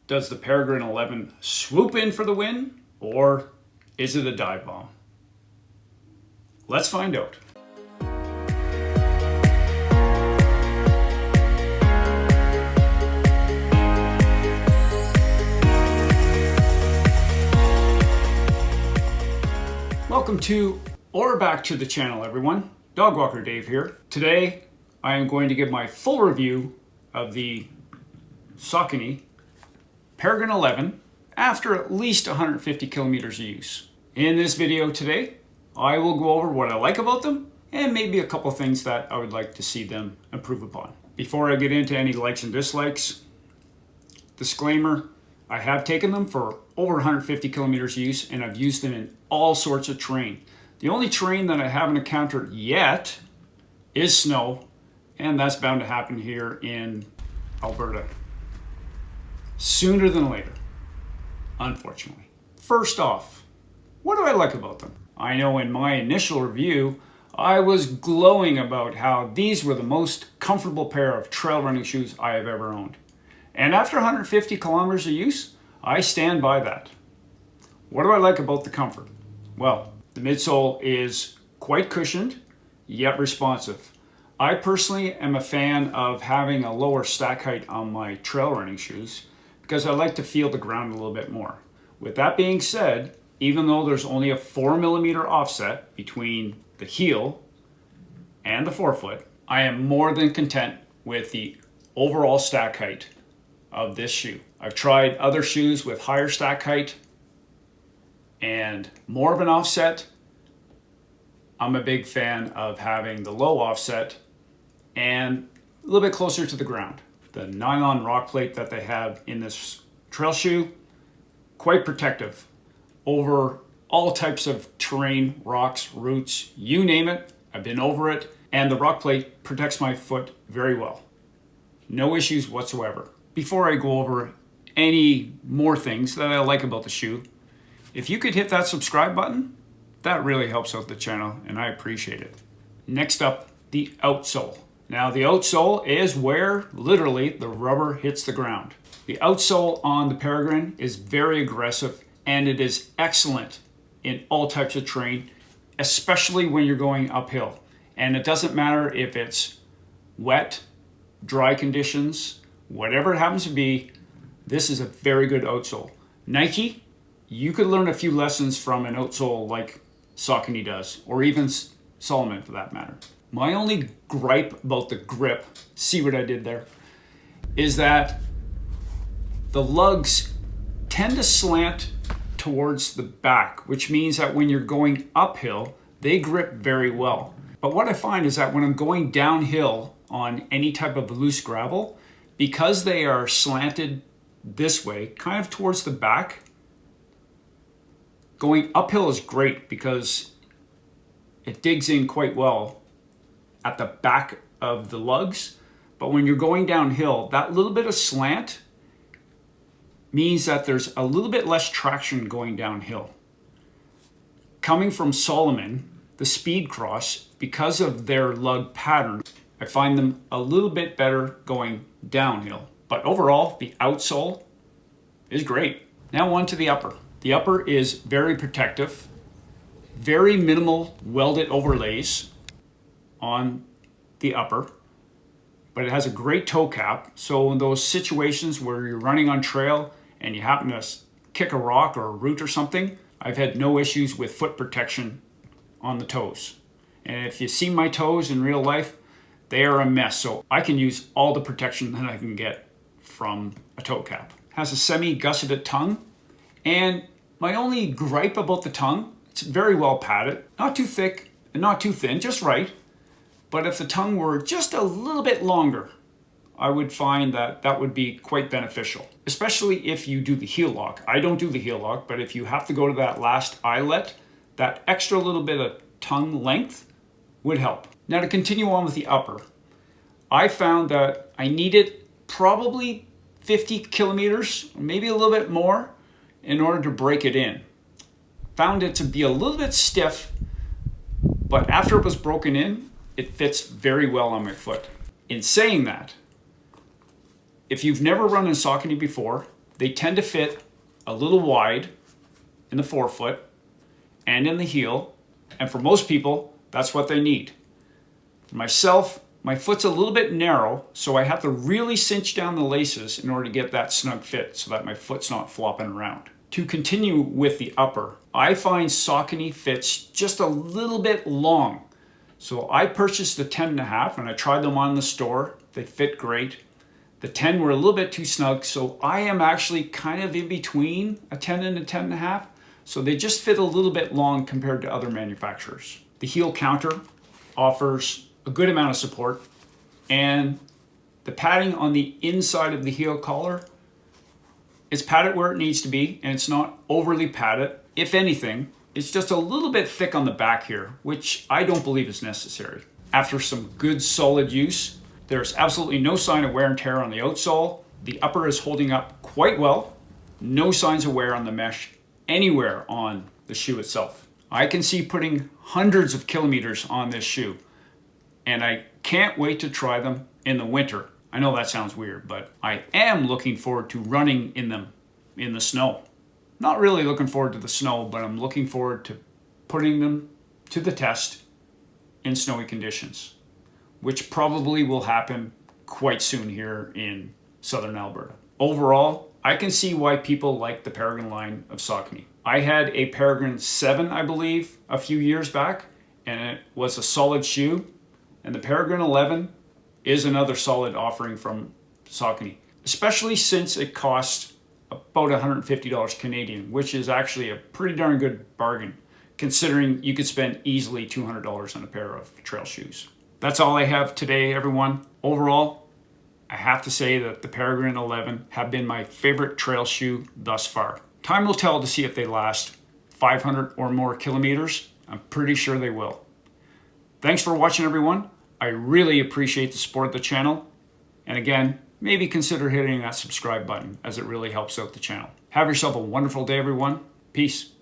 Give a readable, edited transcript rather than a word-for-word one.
Does the Peregrine 11 swoop in for the win, or is it a dive bomb? Let's find out. Welcome to or back to the channel, everyone. Dog Walker Dave here. Today I am going to give my full review of the Saucony Peregrine 11 after at least 150 kilometers of use. In this video today, I will go over what I like about them and maybe a couple things that I would like to see them improve upon. Before I get into any likes and dislikes, disclaimer, I have taken them for over 150 kilometers of use and I've used them in all sorts of terrain. The only terrain that I haven't encountered yet is snow, and that's bound to happen here in Alberta sooner than later, unfortunately. First off, what do I like about them? I know in my initial review, I was glowing about how these were the most comfortable pair of trail running shoes I have ever owned. And after 150 kilometers of use, I stand by that. What do I like about the comfort? Well, the midsole is quite cushioned, yet responsive. I personally am a fan of having a lower stack height on my trail running shoes because I like to feel the ground a little bit more. With that being said, even though there's only a 4mm offset between the heel and the forefoot, I am more than content with the overall stack height of this shoe. I've tried other shoes with higher stack height and more of an offset. I'm a big fan of having the low offset and a little bit closer to the ground. The nylon rock plate that they have in this trail shoe, quite protective over all types of terrain, rocks, roots, you name it. I've been over it, and the rock plate protects my foot very well. No issues whatsoever. Before I go over any more things that I like about the shoe, if you could hit that subscribe button, that really helps out the channel and I appreciate it. Next up, the outsole. Now the outsole is where literally the rubber hits the ground. The outsole on the Peregrine is very aggressive and it is excellent in all types of terrain, especially when you're going uphill. And it doesn't matter if it's wet, dry conditions, whatever it happens to be, this is a very good outsole. Nike, you could learn a few lessons from an outsole like Saucony does, or even Salomon for that matter. My only gripe about the grip, see what I did there, is that the lugs tend to slant towards the back, which means that when you're going uphill, they grip very well. But what I find is that when I'm going downhill on any type of loose gravel, because they are slanted this way, kind of towards the back, going uphill is great because it digs in quite well at the back of the lugs. But when you're going downhill, that little bit of slant means that there's a little bit less traction going downhill. Coming from Salomon, the Speed Cross, because of their lug pattern, I find them a little bit better going downhill. But overall, the outsole is great. Now on to the upper. The upper is very protective, very minimal welded overlays on the upper, but it has a great toe cap. So in those situations where you're running on trail and you happen to kick a rock or a root or something, I've had no issues with foot protection on the toes. And if you see my toes in real life, they are a mess. So I can use all the protection that I can get from a toe cap. It has a semi-gusseted tongue, and my only gripe about the tongue, it's very well padded, not too thick and not too thin, just right. But if the tongue were just a little bit longer, I would find that that would be quite beneficial, especially if you do the heel lock. I don't do the heel lock, but if you have to go to that last eyelet, that extra little bit of tongue length would help. Now to continue on with the upper, I found that I needed probably 50 kilometers, maybe a little bit more, in order to break it in. Found it to be a little bit stiff, but after it was broken in, it fits very well on my foot. In saying that, if you've never run in Saucony before, they tend to fit a little wide in the forefoot and in the heel. And for most people, that's what they need. For myself, my foot's a little bit narrow, so I have to really cinch down the laces in order to get that snug fit so that my foot's not flopping around. To continue with the upper, I find Saucony fits just a little bit long. So I purchased the 10.5 and I tried them on the store. They fit great. The 10 were a little bit too snug, so I am actually kind of in between a 10 and a 10.5. So they just fit a little bit long compared to other manufacturers. The heel counter offers a good amount of support, and the padding on the inside of the heel collar, it's padded where it needs to be, and it's not overly padded. If anything, it's just a little bit thick on the back here, which I don't believe is necessary. After some good solid use, there's absolutely no sign of wear and tear on the outsole. The upper is holding up quite well. No signs of wear on the mesh anywhere on the shoe itself. I can see putting hundreds of kilometers on this shoe, and I can't wait to try them in the winter. I know that sounds weird, but I am looking forward to running in them in the snow. Not really looking forward to the snow, but I'm looking forward to putting them to the test in snowy conditions, which probably will happen quite soon here in southern Alberta. Overall, I can see why people like the Peregrine line of Saucony. I had a Peregrine 7, I believe, a few years back, and it was a solid shoe. And the Peregrine 11 is another solid offering from Saucony, especially since it costs about $150 Canadian, which is actually a pretty darn good bargain, considering you could spend easily $200 on a pair of trail shoes. That's all I have today, everyone. Overall, I have to say that the Peregrine 11 have been my favorite trail shoe thus far. Time will tell to see if they last 500 or more kilometers. I'm pretty sure they will. Thanks for watching, everyone. I really appreciate the support of the channel. And again, maybe consider hitting that subscribe button, as it really helps out the channel. Have yourself a wonderful day, everyone. Peace.